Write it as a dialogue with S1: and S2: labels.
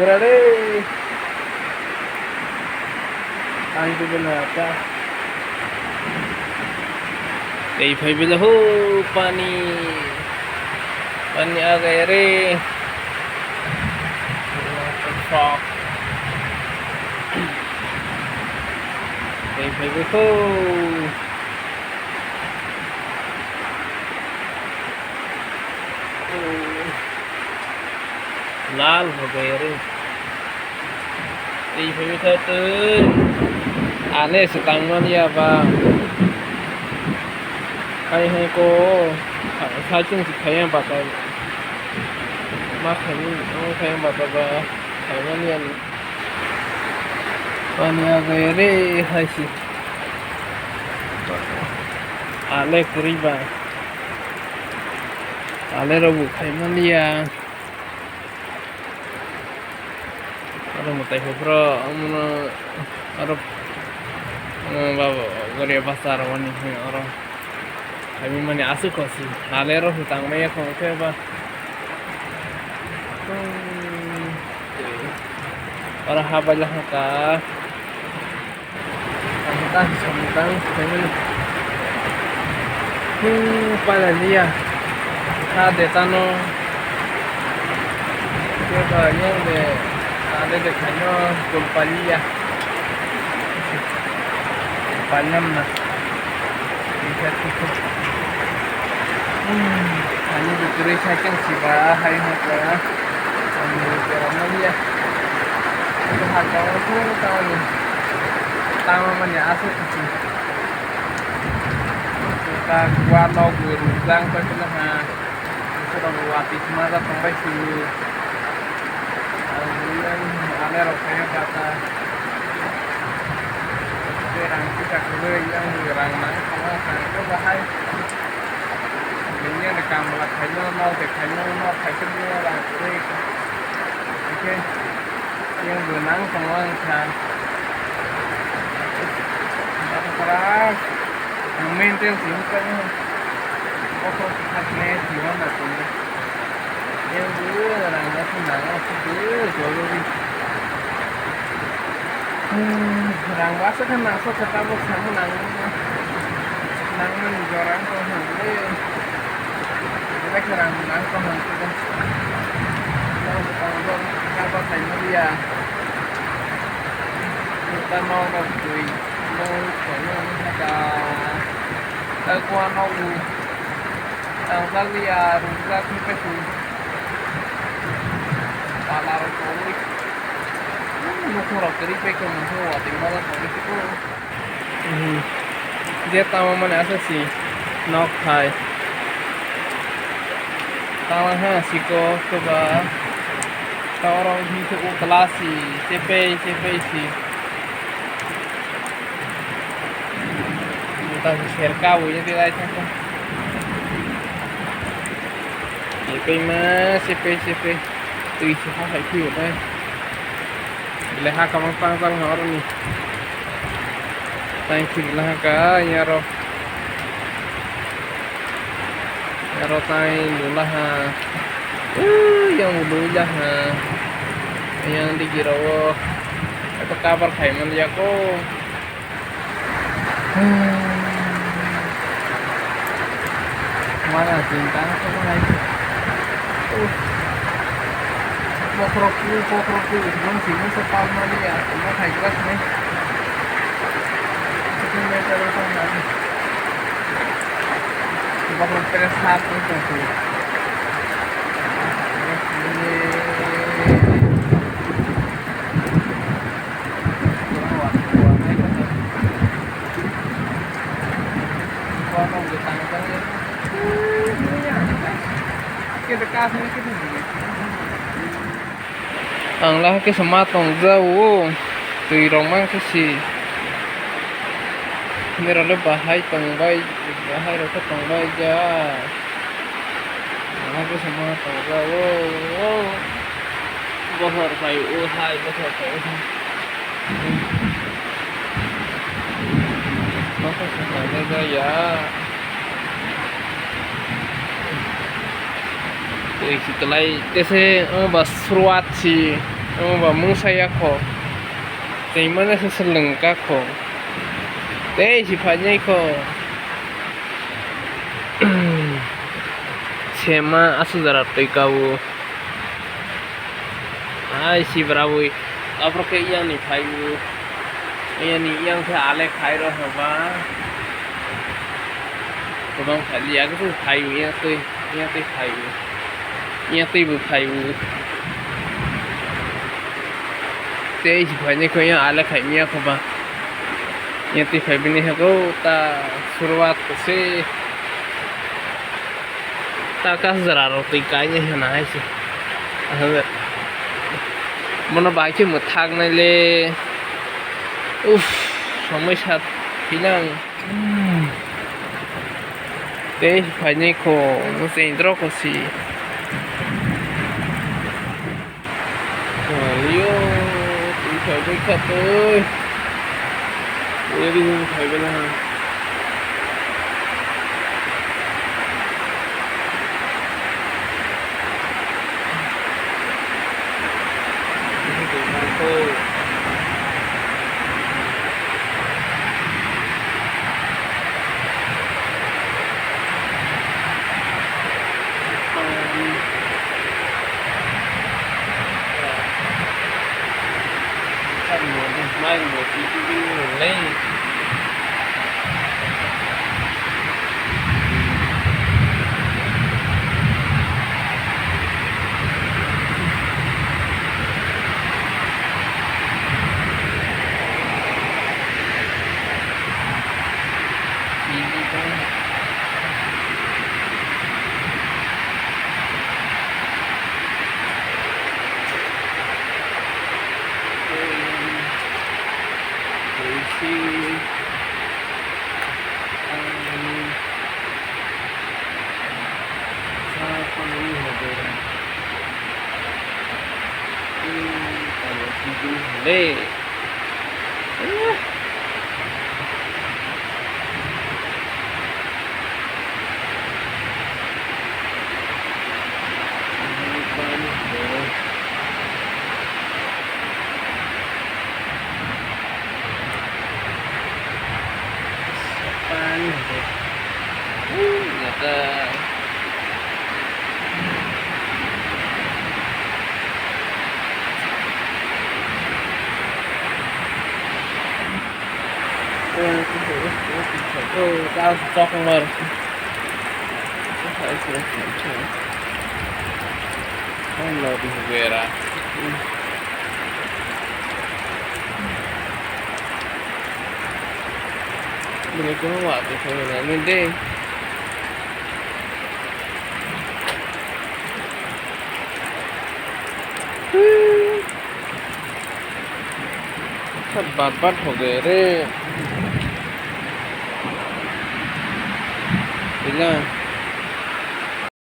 S1: berade पानी तो बिना आता कई भाई बिल हो पानी पानी आ गया रे कई भाई बिल हो लाल हो गया रे कई भाई बिल तो आने से तंग लिया बा hay hay cô sai chung thì thấy em bảo là mắc thấy em bảo là thấy nó liền còn nhà về đây hay gì ale kuriba ale robu thấy nó liền ada một tay hopro ada bawa gaya pasar wani orang kami mana asuk kosi nalero hutang maya kong keba orang habalah ka samutang kami pada dia ada tano keba yang de ada de kanyo kulpalia panam na lihat itu ini dikira saking siba hari haka ini kerana dia itu haka itu tahun tama mana asal kecil kita gua mau berundang ke sana sudah buati semua sampai sini kemudian ada rasanya kata orang kita keluar yang orang mana kalau itu bahaya ini ada kamera kayu mau kayu semua lah oke yang berenang semua kan keras yang maintain sih kan foto khasnya sih mana tuh yang dulu orangnya senang itu jauh orang bahasa kan masuk ke tabuk sama nang orang kau nanti kita kerang nang kau nanti kan kalau kita tanya dia kita mau ngomong mau ngomong ada akuan mau tanggal dia rusak sampai tu palar kolik kurang keripik ke musuh tinggal kolik itu dia tahu mana asal sih nok hai tahu ha siko coba tahu orang itu kelas sih CP sih kita share kau ya tidak ada CP tu isi hai tu deh leha kamu pang orang ni thank you lah ka nyaro tay dulu ha yang dulu lah yang dikira apa kabar Thaiman ya ko mana cinta apa lagi pokroku sebelum sini sepal mali ya semua Thai kelas nih ini meter sana coba kelas satu itu ini warna getang ya kita kasih kita ang lah ke sematong jauh tùy rong mang cái gì nên là bahai rồi cái tầng bay ra lah ke sematong jauh bahar phải hai bahar phải nó có phải đây ra setelah itu saya bahas surat sih ba mung saya ko tei mana seseleng ka ko tei si phanyai ko sema asu jara tei kau ai si bravo apro ke yang ni phaiu yang se ale khai ro ba Tolong kali aku tuh kayunya tuh kayu, bu kayu. Teh banyak kayaknya ala kayaknya apa bah? Tuh kayu ini aku ta suruat sih, ta kas zara roti kayaknya yang naik sih. Mana baca muthak nile, sampai saat hilang. Teh banyak kok, mesti intro kok sih. Leo, phải đi khát thôi. Đi phải cái nào. Mai một tí lên Lê Nyata tao cho không mơ không lo đi về ra mình cũng bảo thì thôi là nên đi सब बर्बाद हो गए रे